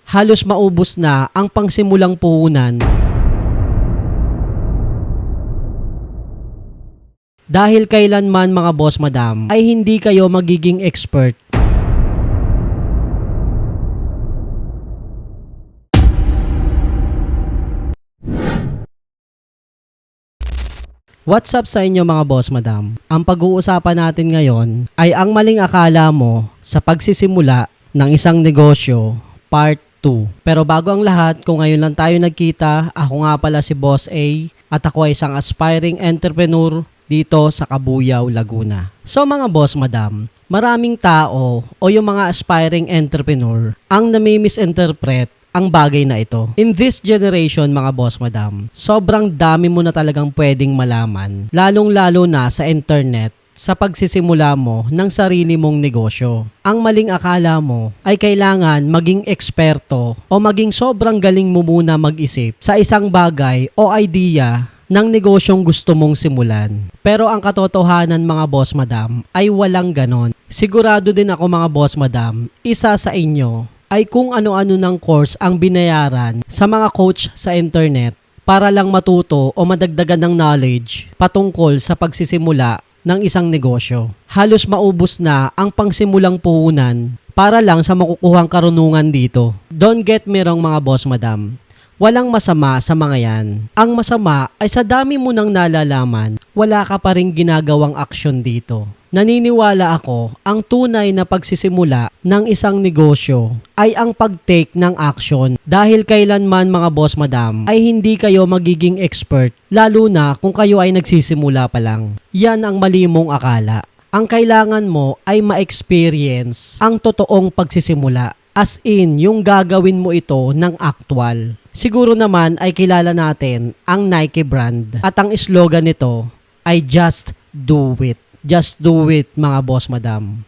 halos maubos na ang pangsimulang puhunan dahil kailanman mga boss madam ay hindi kayo magiging expert. What's up sa inyo mga boss madam? Ang pag-uusapan natin ngayon ay ang maling akala mo sa pagsisimula ng isang negosyo, part 2. Pero bago ang lahat, kung ngayon lang tayo nagkita, ako nga pala si Boss A at ako ay isang aspiring entrepreneur dito sa Cabuyao, Laguna. So mga boss madam, maraming tao o yung mga aspiring entrepreneur ang nami-misinterpret ang bagay na ito. In this generation mga boss madam, sobrang dami mo na talagang pwedeng malaman, lalong-lalo na sa internet sa pagsisimula mo ng sarili mong negosyo. Ang maling akala mo ay kailangan maging eksperto o maging sobrang galing mo muna mag-isip sa isang bagay o idea ng negosyong gusto mong simulan. Pero ang katotohanan mga boss madam ay walang ganon. Sigurado din ako mga boss madam, isa sa inyo ay kung ano-ano ng course ang binayaran sa mga coach sa internet para lang matuto o madagdagan ng knowledge patungkol sa pagsisimula ng isang negosyo. Halos maubos na ang pangsimulang puhunan para lang sa makukuhang karunungan dito. Don't get me wrong mga boss madam. Walang masama sa mga yan. Ang masama ay sa dami mo nang nalalaman, wala ka pa rin ginagawang aksyon dito. Naniniwala ako, ang tunay na pagsisimula ng isang negosyo ay ang pag-take ng action dahil kailanman mga boss madam ay hindi kayo magiging expert lalo na kung kayo ay nagsisimula pa lang. Yan ang mali mong akala. Ang kailangan mo ay ma-experience ang totoong pagsisimula. As in, yung gagawin mo ito ng actual. Siguro naman ay kilala natin ang Nike brand at ang slogan nito ay Just Do It. Just do it mga boss madam.